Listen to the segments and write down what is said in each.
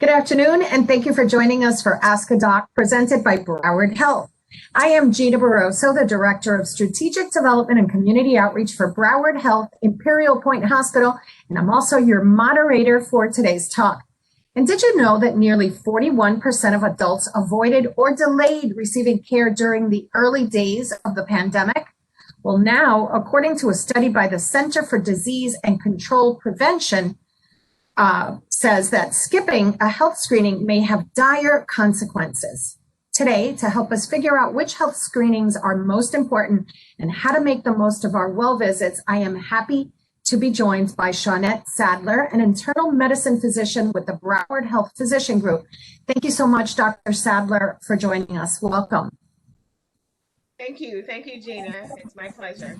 Good afternoon, and thank you for joining us for Ask a Doc, presented by Broward Health. I am Gina Barroso, the Director of Strategic Development and Community Outreach for Broward Health Imperial Point Hospital, and I'm also your moderator for today's talk. And did you know that nearly 41% of adults avoided or delayed receiving care during the early days of the pandemic? Well, now, according to a study by the Center for Disease and Control Prevention, says that skipping a health screening may have dire consequences. Today, to help us figure out which health screenings are most important and how to make the most of our well visits, I am happy to be joined by Shawnette Sadler, an internal medicine physician with the Broward Health Physician Group. Thank you so much, Dr. Sadler, for joining us. Welcome. Thank you, Gina. It's my pleasure.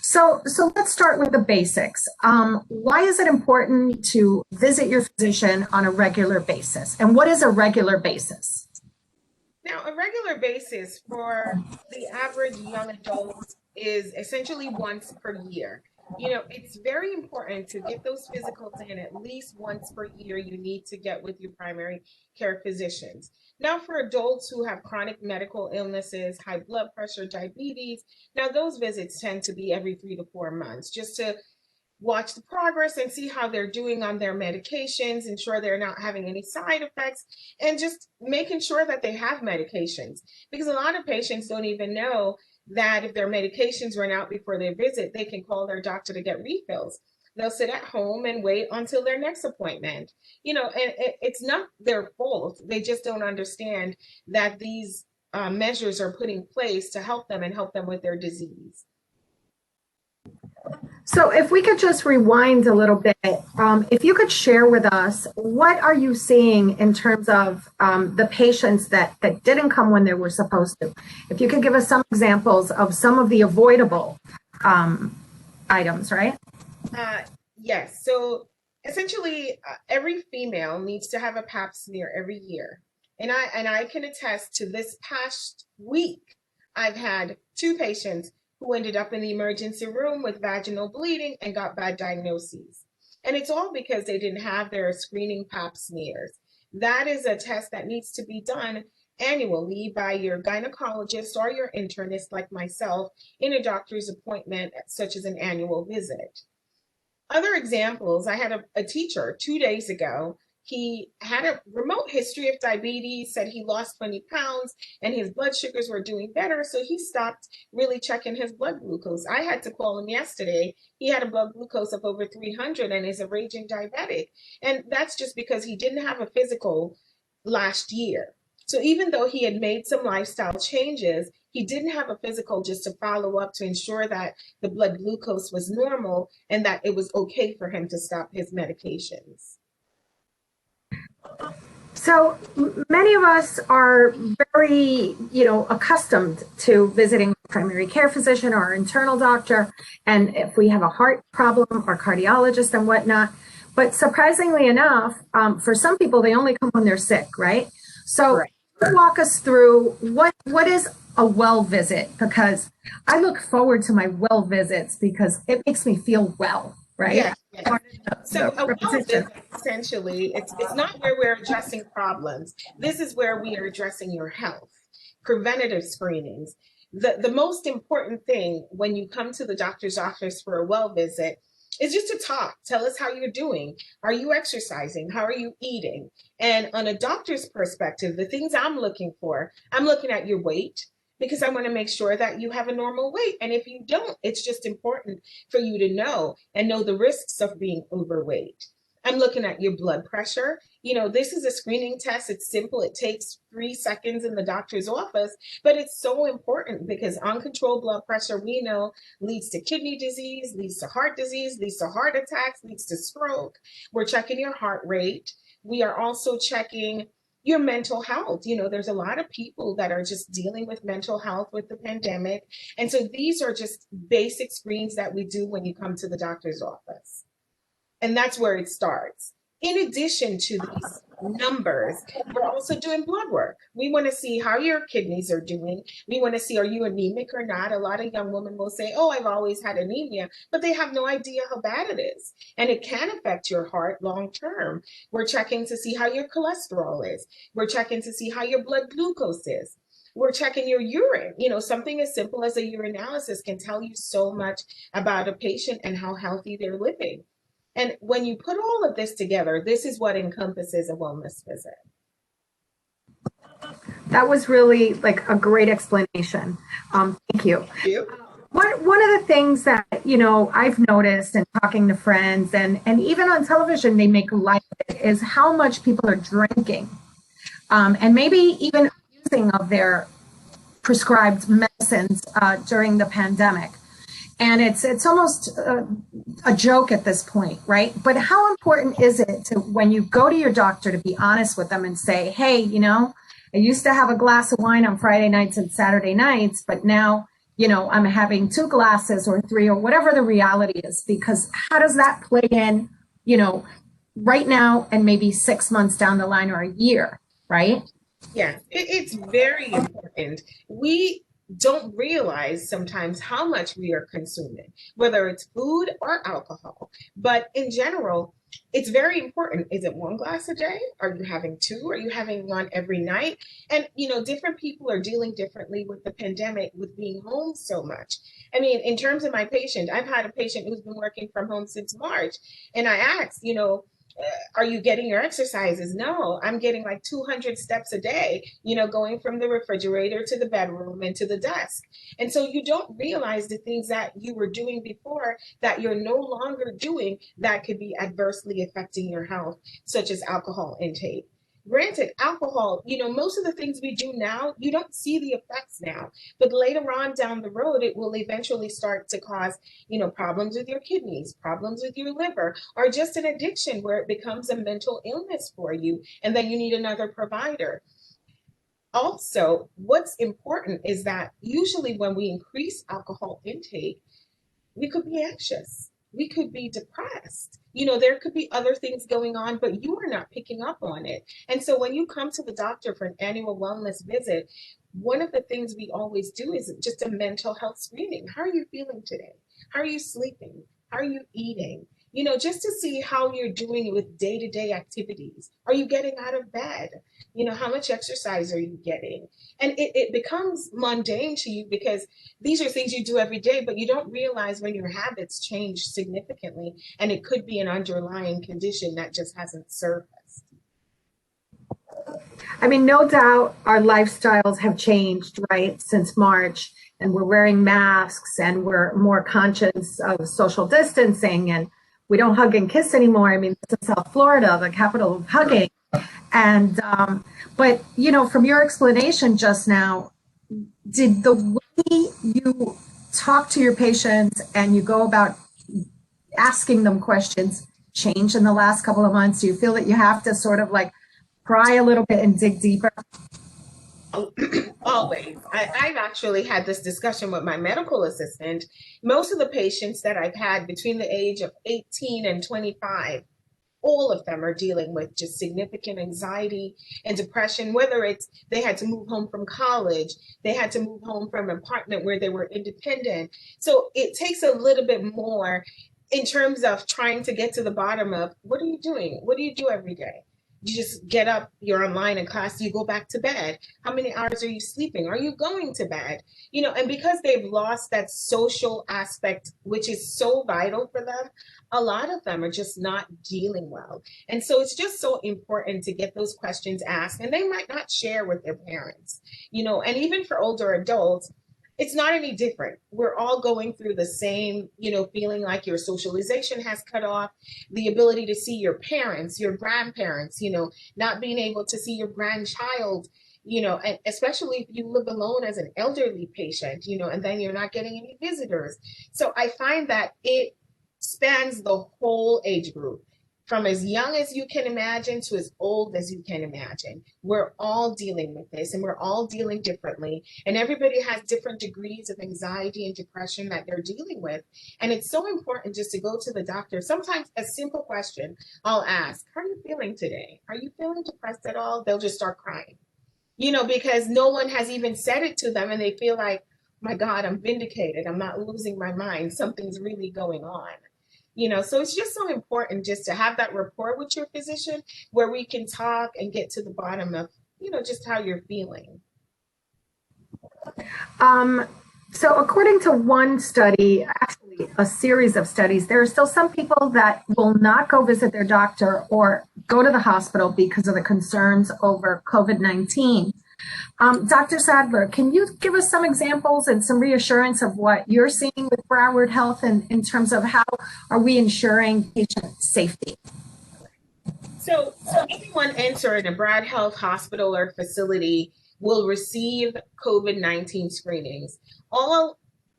So let's start with the basics. Why is it important to visit your physician on a regular basis? And what is a regular basis? Now, a regular basis for the average young adult is essentially once per year. You know, it's very important to get those physicals in at least once per year. You need to get with your primary care physicians. Now, for adults who have chronic medical illnesses, high blood pressure, diabetes, now those visits tend to be every 3 to 4 months, just to watch the progress and see how they're doing on their medications, ensure they're not having any side effects, and just making sure that they have medications. Because a lot of patients don't even know that if their medications run out before their visit, they can call their doctor to get refills. They'll sit at home and wait until their next appointment. You know, and it's not their fault. They just don't understand that these measures are put in place to help them and help them with their disease. So if we could just rewind a little bit, if you could share with us, what are you seeing in terms of the patients that didn't come when they were supposed to? If you could give us some examples of some of the avoidable items, right? Yes. So essentially, every female needs to have a pap smear every year. And I can attest to this past week, I've had 2 patients who ended up in the emergency room with vaginal bleeding and got bad diagnoses. And it's all because they didn't have their screening pap smears. That is a test that needs to be done annually by your gynecologist or your internist like myself in a doctor's appointment, such as an annual visit. Other examples, I had a teacher 2 days ago. He had a remote history of diabetes, said he lost 20 pounds and his blood sugars were doing better. So he stopped really checking his blood glucose. I had to call him yesterday. He had a blood glucose of over 300 and is a raging diabetic. And that's just because he didn't have a physical last year. So even though he had made some lifestyle changes, he didn't have a physical just to follow up to ensure that the blood glucose was normal and that it was okay for him to stop his medications. So many of us are very, accustomed to visiting a primary care physician or our internal doctor, and if we have a heart problem, our cardiologist and whatnot. But surprisingly enough, for some people, they only come when they're sick, right? So Right. Walk us through what is a well visit, because I look forward to my well visits because it makes me feel well, right? Yes. So a well visit, essentially, it's not where we're addressing problems. This is where we are addressing your health. Preventative screenings. The most important thing when you come to the doctor's office for a well visit is just to talk. Tell us how you're doing. Are you exercising? How are you eating? And on a doctor's perspective, the things I'm looking at your weight, because I want to make sure that you have a normal weight. And if you don't, it's just important for you to know and know the risks of being overweight. I'm looking at your blood pressure. You know, this is a screening test. It's simple. It takes 3 seconds in the doctor's office, but it's so important because uncontrolled blood pressure, we know, leads to kidney disease, leads to heart disease, leads to heart attacks, leads to stroke. We're checking your heart rate. We are also checking your mental health. You know, there's a lot of people that are just dealing with mental health with the pandemic. And so these are just basic screens that we do when you come to the doctor's office. And that's where it starts. In addition to these numbers, we're also doing blood work. We want to see how your kidneys are doing. We want to see, are you anemic or not? A lot of young women will say, oh, I've always had anemia, but they have no idea how bad it is. And it can affect your heart long term. We're checking to see how your cholesterol is. We're checking to see how your blood glucose is. We're checking your urine. Something as simple as a urinalysis can tell you so much about a patient and how healthy they're living. And when you put all of this together, this is what encompasses a wellness visit. That was really like a great explanation. Thank you. Thank you. One of the things that, I've noticed in talking to friends and even on television, they make light of it, is how much people are drinking and maybe even using of their prescribed medicines during the pandemic. And it's almost a joke at this point, right? But how important is it to, when you go to your doctor, to be honest with them and say, hey, I used to have a glass of wine on Friday nights and Saturday nights, but now, I'm having 2 glasses or 3 or whatever the reality is, because how does that play in, right now and maybe 6 months down the line or a year, right? Yeah, it's very important. We don't realize sometimes how much we are consuming, whether it's food or alcohol. But in general, it's very important. Is it 1 glass a day? Are you having 2? Are you having 1 every night? And, different people are dealing differently with the pandemic, with being home so much. I mean, in terms of my patient, I've had a patient who's been working from home since March. And I asked, are you getting your exercises? No, I'm getting like 200 steps a day, going from the refrigerator to the bedroom and to the desk. And so you don't realize the things that you were doing before that you're no longer doing that could be adversely affecting your health, such as alcohol intake. Granted, alcohol, most of the things we do now, you don't see the effects now, but later on down the road, it will eventually start to cause, problems with your kidneys, problems with your liver, or just an addiction where it becomes a mental illness for you, and then you need another provider. Also, what's important is that usually when we increase alcohol intake, we could be anxious. We could be depressed. There could be other things going on, but you are not picking up on it. And so when you come to the doctor for an annual wellness visit, one of the things we always do is just a mental health screening. How are you feeling today? How are you sleeping? How are you eating? Just to see how you're doing with day-to-day activities. Are you getting out of bed? How much exercise are you getting? And it becomes mundane to you because these are things you do every day, but you don't realize when your habits change significantly, and it could be an underlying condition that just hasn't surfaced. I mean, no doubt our lifestyles have changed, right, since March, and we're wearing masks and we're more conscious of social distancing, and we don't hug and kiss anymore. I mean, this is South Florida, the capital of hugging. And, but, from your explanation just now, did the way you talk to your patients and you go about asking them questions change in the last couple of months? Do you feel that you have to sort of like pry a little bit and dig deeper? Always. I've actually had this discussion with my medical assistant. Most of the patients that I've had between the age of 18 and 25, all of them are dealing with just significant anxiety and depression, whether it's they had to move home from college, they had to move home from an apartment where they were independent. So it takes a little bit more in terms of trying to get to the bottom of what are you doing? What do you do every day? You just get up, you're online in class, you go back to bed. How many hours are you sleeping? Are you going to bed? And because they've lost that social aspect, which is so vital for them, a lot of them are just not dealing well. And so it's just so important to get those questions asked, and they might not share with their parents, and even for older adults, it's not any different. We're all going through the same, feeling like your socialization has cut off, the ability to see your parents, your grandparents, not being able to see your grandchild, and especially if you live alone as an elderly patient, and then you're not getting any visitors. So I find that it spans the whole age group, from as young as you can imagine to as old as you can imagine. We're all dealing with this and we're all dealing differently. And everybody has different degrees of anxiety and depression that they're dealing with. And it's so important just to go to the doctor. Sometimes a simple question I'll ask, how are you feeling today? Are you feeling depressed at all? They'll just start crying, because no one has even said it to them and they feel like, my God, I'm vindicated. I'm not losing my mind. Something's really going on. So it's just so important just to have that rapport with your physician where we can talk and get to the bottom of, just how you're feeling. So according to one study, actually a series of studies, there are still some people that will not go visit their doctor or go to the hospital because of the concerns over COVID-19. Dr. Sadler, can you give us some examples and some reassurance of what you're seeing with Broward Health in terms of how are we ensuring patient safety? So anyone entering a Broward Health hospital or facility will receive COVID-19 screenings. All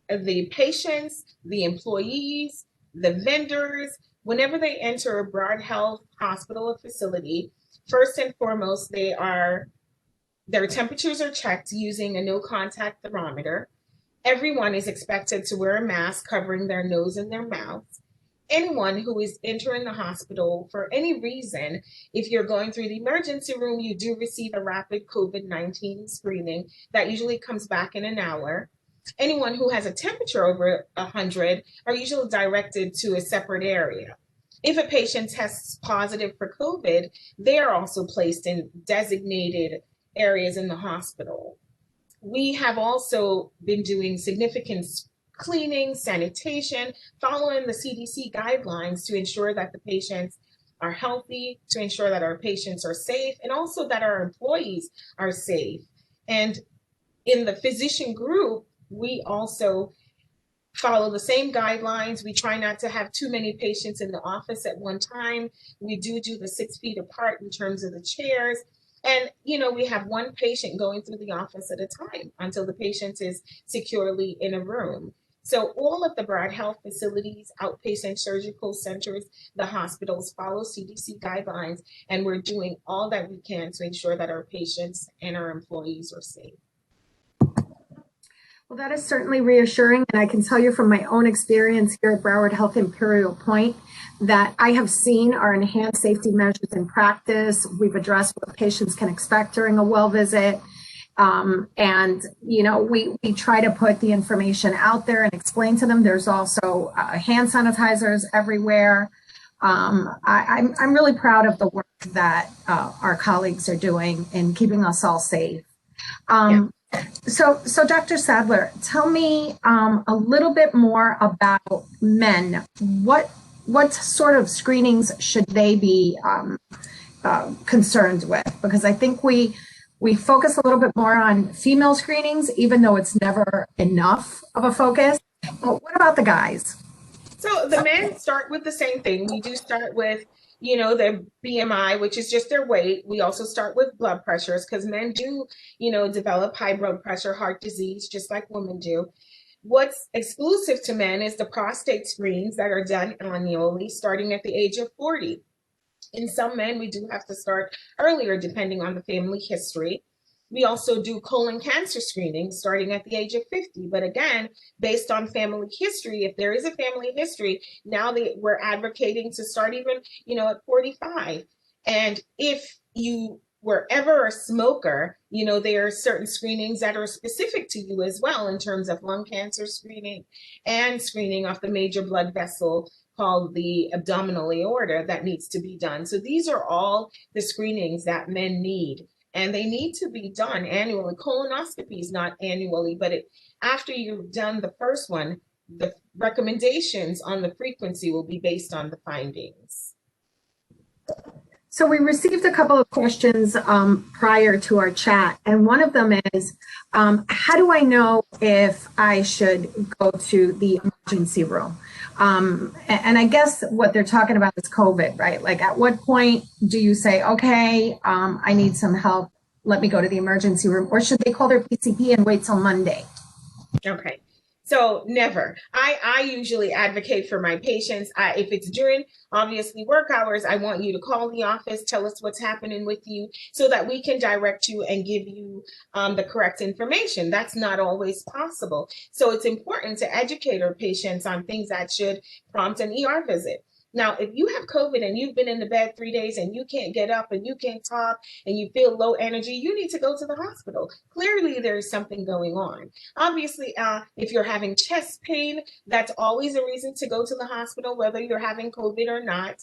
of the patients, the employees, the vendors, whenever they enter a Broward Health hospital or facility, first and foremost, their temperatures are checked using a no-contact thermometer. Everyone is expected to wear a mask covering their nose and their mouth. Anyone who is entering the hospital for any reason, if you're going through the emergency room, you do receive a rapid COVID-19 screening that usually comes back in an hour. Anyone who has a temperature over 100 are usually directed to a separate area. If a patient tests positive for COVID, they are also placed in designated areas in the hospital. We have also been doing significant cleaning, sanitation, following the CDC guidelines to ensure that the patients are healthy, to ensure that our patients are safe, and also that our employees are safe. And in the physician group, we also follow the same guidelines. We try not to have too many patients in the office at one time. We do the 6 feet apart in terms of the chairs. And, we have one patient going through the office at a time until the patient is securely in a room. So all of the Broward Health facilities, outpatient surgical centers, the hospitals follow CDC guidelines, and we're doing all that we can to ensure that our patients and our employees are safe. Well, that is certainly reassuring, and I can tell you from my own experience here at Broward Health Imperial Point that I have seen our enhanced safety measures in practice. We've addressed what patients can expect during a well visit. And, we try to put the information out there and explain to them. There's also hand sanitizers everywhere. I'm really proud of the work that our colleagues are doing in keeping us all safe. So Dr. Sadler, tell me a little bit more about men. What sort of screenings should they be concerned with? Because I think we focus a little bit more on female screenings, even though it's never enough of a focus. But what about the guys? So the men start with the same thing. We do start with, their BMI, which is just their weight. We also start with blood pressures because men do, develop high blood pressure, heart disease, just like women do. What's exclusive to men is the prostate screens that are done annually, starting at the age of 40. In some men, we do have to start earlier, depending on the family history. We also do colon cancer screening starting at the age of 50. But again, based on family history, if there is a family history, now we're advocating to start even, at 45. And if you were ever a smoker, there are certain screenings that are specific to you as well in terms of lung cancer screening and screening of the major blood vessel called the abdominal aorta that needs to be done. So these are all the screenings that men need. And they need to be done annually. Colonoscopies, not annually, but after you've done the first one, the recommendations on the frequency will be based on the findings. So we received a couple of questions prior to our chat, and one of them is, how do I know if I should go to the emergency room? And I guess what they're talking about is COVID, right? Like, at what point do you say, okay, I need some help, let me go to the emergency room, or should they call their PCP and wait till Monday? Okay. So never. I usually advocate for my patients. If it's during obviously work hours, I want you to call the office, tell us what's happening with you so that we can direct you and give you the correct information. That's not always possible. So it's important to educate our patients on things that should prompt an ER visit. Now, if you have COVID and you've been in the bed 3 days and you can't get up and you can't talk and you feel low energy, you need to go to the hospital. Clearly, there's something going on. Obviously, if you're having chest pain, that's always a reason to go to the hospital, whether you're having COVID or not.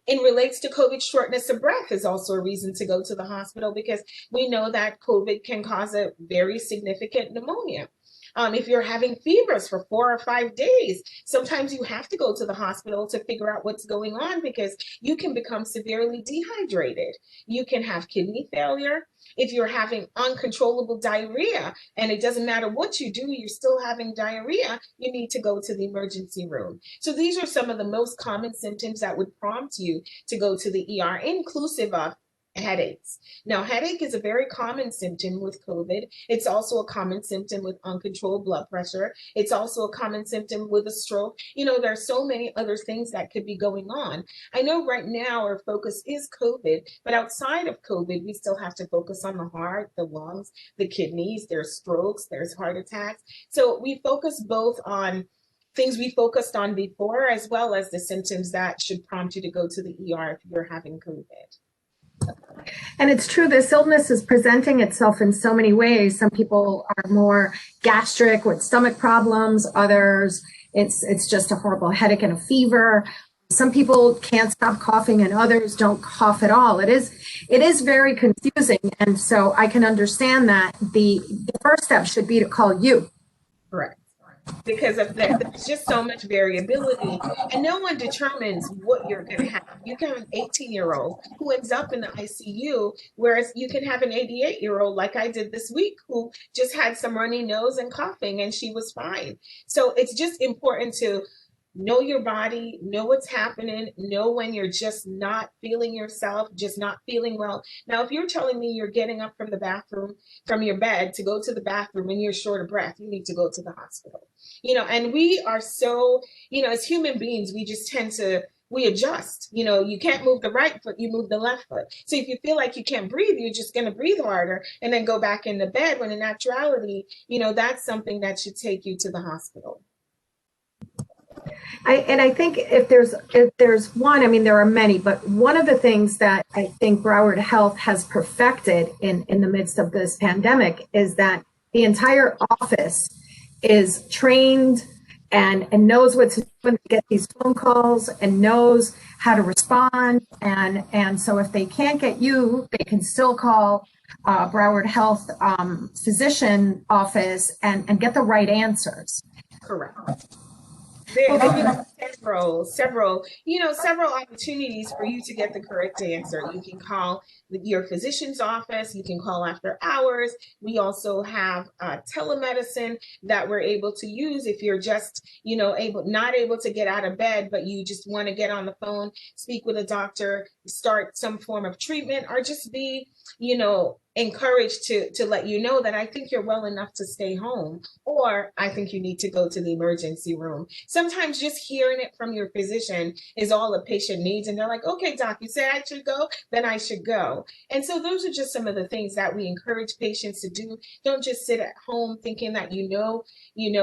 In relates to COVID, shortness of breath is also a reason to go to the hospital because we know that COVID can cause a very significant pneumonia. If you're having fevers for 4 or 5 days, sometimes you have to go to the hospital to figure out what's going on because you can become severely dehydrated. You can have kidney failure. If you're having uncontrollable diarrhea and it doesn't matter what you do, you're still having diarrhea, you need to go to the emergency room. So these are some of the most common symptoms that would prompt you to go to the ER, inclusive of headaches. Now, headache is a very common symptom with COVID. It's also a common symptom with uncontrolled blood pressure. It's also a common symptom with a stroke. You know, there are so many other things that could be going on. I know right now our focus is COVID, but outside of COVID, we still have to focus on the heart, the lungs, the kidneys. There's strokes, there's heart attacks. So we focus both on things we focused on before, as well as the symptoms that should prompt you to go to the ER if you're having COVID. And it's true, this illness is presenting itself in so many ways. Some people are more gastric with stomach problems. Others, it's just a horrible headache and a fever. Some people can't stop coughing and others don't cough at all. It is very confusing. And so I can understand that the first step should be to call you. Correct. Because of that, there's just so much variability, and no one determines what you're going to have. You can have an 18-year-old who ends up in the ICU, whereas you can have an 88-year-old, like I did this week, who just had some runny nose and coughing, and she was fine. So it's just important to know your body, know what's happening, know when you're just not feeling yourself, just not feeling well. Now, if you're telling me you're getting up from the bathroom, from your bed to go to the bathroom and you're short of breath, you need to go to the hospital. You know, and we are so, you know, as human beings, we just tend to, we adjust. You know, you can't move the right foot, you move the left foot. So if you feel like you can't breathe, you're just going to breathe harder and then go back into bed, when in actuality, you know, that's something that should take you to the hospital. I think if there's one, I mean, there are many, but one of the things that I think Broward Health has perfected in the midst of this pandemic is that the entire office is trained and knows what to do when they get these phone calls and knows how to respond. And so if they can't get you, they can still call Broward Health physician office and get the right answers. Correct. There are several opportunities for you to get the correct answer. You can call your physician's office. You can call after hours. We also have telemedicine that we're able to use if you're just, not able to get out of bed, but you just want to get on the phone, speak with a doctor, start some form of treatment, or just be, encouraged to let you know that I think you're well enough to stay home, or I think you need to go to the emergency room. Sometimes just hearing it from your physician is all a patient needs. And they're like, okay, doc, you say I should go, then I should go. And so those are just some of the things that we encourage patients to do. Don't just sit at home thinking that you know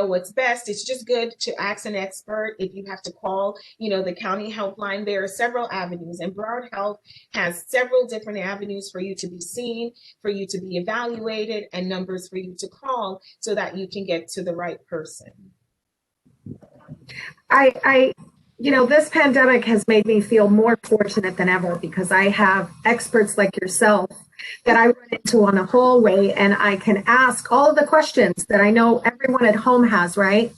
what's best. It's just good to ask an expert. If you have to call, the county helpline, there are several avenues, and Broward Health has several different avenues for you to be seen, for you to be evaluated, and numbers for you to call so that you can get to the right person. This pandemic has made me feel more fortunate than ever because I have experts like yourself that I run into on a hallway, and I can ask all of the questions that I know everyone at home has, right?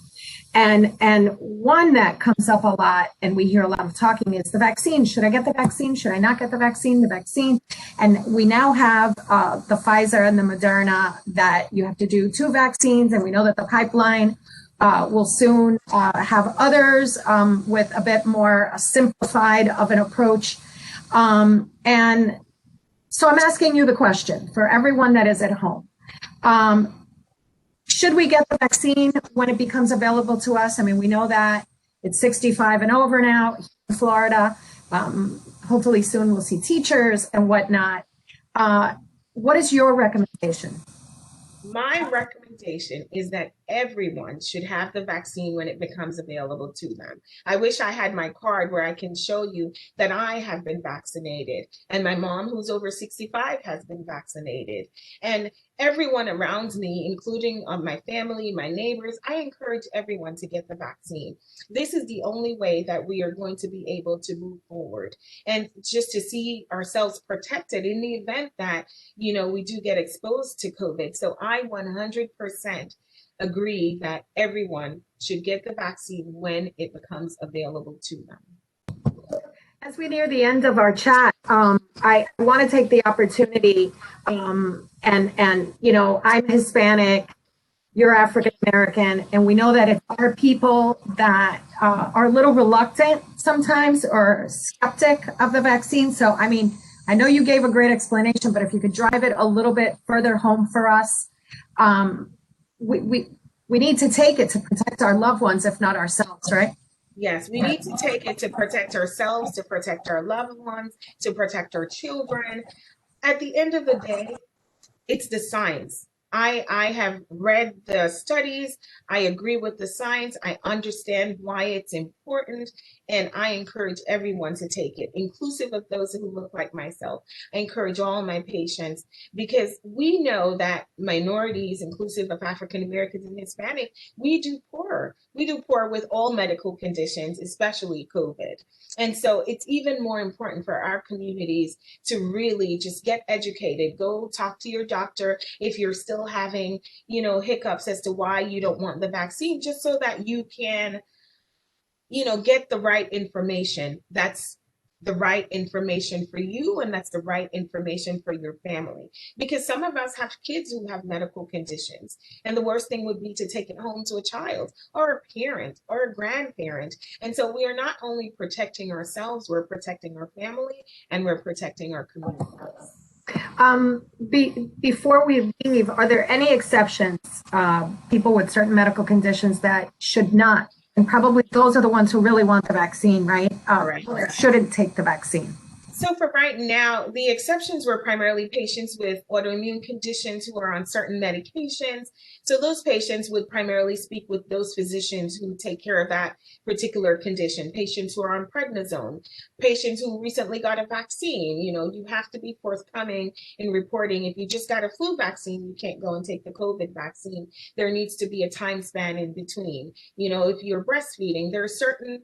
And one that comes up a lot, and we hear a lot of talking, is the vaccine. Should I get the vaccine? Should I not get the vaccine? The vaccine. And we now have the Pfizer and the Moderna that you have to do 2 vaccines, and we know that the pipeline will soon have others with a bit more simplified of an approach. And so I'm asking you the question for everyone that is at home. should we get the vaccine when it becomes available to us? I mean, we know that it's 65 and over now in Florida. Hopefully soon we'll see teachers and whatnot. What is your recommendation? My recommendation is that everyone should have the vaccine when it becomes available to them. I wish I had my card where I can show you that I have been vaccinated, and my mom, who's over 65, has been vaccinated. And everyone around me, including my family, my neighbors, I encourage everyone to get the vaccine. This is the only way that we are going to be able to move forward, and just to see ourselves protected in the event that, we do get exposed to COVID. So I 100% agree that everyone should get the vaccine when it becomes available to them. As we near the end of our chat, I want to take the opportunity, and I'm Hispanic, you're African American, and we know that if our people that are a little reluctant sometimes or skeptic of the vaccine. So, I mean, I know you gave a great explanation, but if you could drive it a little bit further home for us, we need to take it to protect our loved ones, if not ourselves, right? Yes, we need to take it to protect ourselves, to protect our loved ones, to protect our children. At the end of the day, it's the science. I have read the studies. I agree with the science. I understand why it's important, and I encourage everyone to take it, inclusive of those who look like myself. I encourage all my patients, because we know that minorities, inclusive of African Americans and Hispanic, we do poor. We do poor with all medical conditions, especially COVID. And so it's even more important for our communities to really just get educated. Go talk to your doctor if you're still having, hiccups as to why you don't want the vaccine, just so that you can, get the right information. That's the right information for you, and that's the right information for your family. Because some of us have kids who have medical conditions, and the worst thing would be to take it home to a child or a parent or a grandparent. And so we are not only protecting ourselves, we're protecting our family, and we're protecting our communities. Before we leave, are there any exceptions, people with certain medical conditions that should not? And probably those are the ones who really want the vaccine, right? Right. Shouldn't take the vaccine. So for right now, the exceptions were primarily patients with autoimmune conditions who are on certain medications. So those patients would primarily speak with those physicians who take care of that particular condition. Patients who are on prednisone, patients who recently got a vaccine. You have to be forthcoming in reporting. If you just got a flu vaccine, you can't go and take the COVID vaccine. There needs to be a time span in between. If you're breastfeeding, there are certain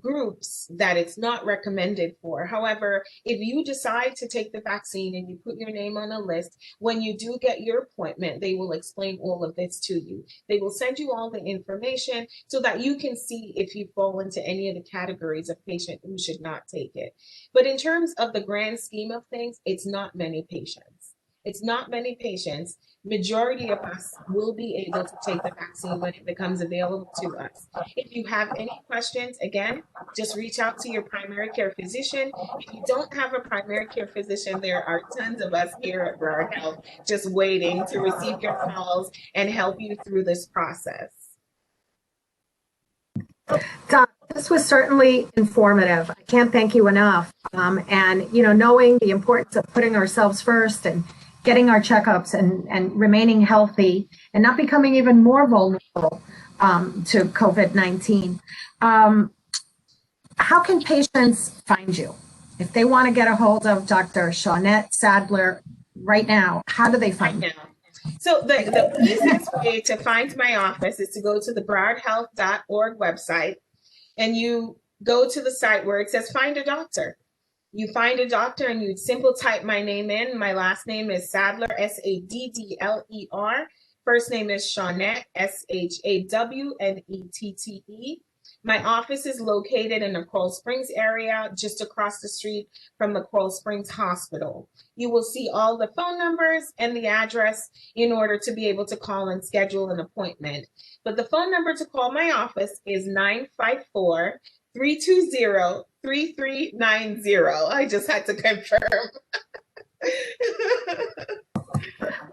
groups that it's not recommended for. However, if you decide to take the vaccine and you put your name on a list, when you do get your appointment, they will explain all of this to you. They will send you all the information so that you can see if you fall into any of the categories of patient who should not take it. But in terms of the grand scheme of things, it's not many patients. It's not many patients. Majority of us will be able to take the vaccine when it becomes available to us. If you have any questions, again, just reach out to your primary care physician. If you don't have a primary care physician, there are tons of us here at Broward Health just waiting to receive your calls and help you through this process. Doc, this was certainly informative. I can't thank you enough. And, knowing the importance of putting ourselves first and getting our checkups and remaining healthy and not becoming even more vulnerable to COVID-19. How can patients find you? If they want to get a hold of Dr. Shawnette Sadler right now, how do they find you? So the easiest way to find my office is to go to the browardhealth.org website, and you go to the site where it says find a doctor. You find a doctor and you simple type my name in. My last name is Sadler, Saddler. First name is Shawnette, Shawnnette. My office is located in the Coral Springs area, just across the street from the Coral Springs Hospital. You will see all the phone numbers and the address in order to be able to call and schedule an appointment. But the phone number to call my office is 954-320-3390. I just had to confirm.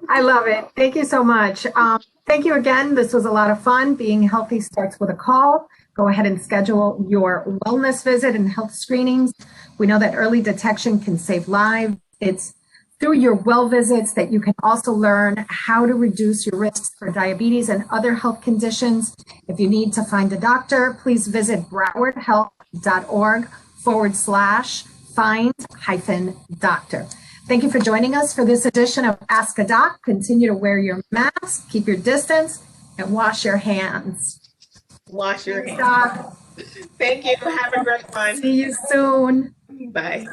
I love it. Thank you so much. Thank you again. This was a lot of fun. Being healthy starts with a call. Go ahead and schedule your wellness visit and health screenings. We know that early detection can save lives. It's through your well visits that you can also learn how to reduce your risks for diabetes and other health conditions. If you need to find a doctor, please visit browardhealth.org/find-doctor. Thank you for joining us for this edition of Ask a Doc. Continue to wear your mask, keep your distance, and wash your hands. Wash your Thanks, hands. Doc. Thank you. Have a great one. See you soon. Bye.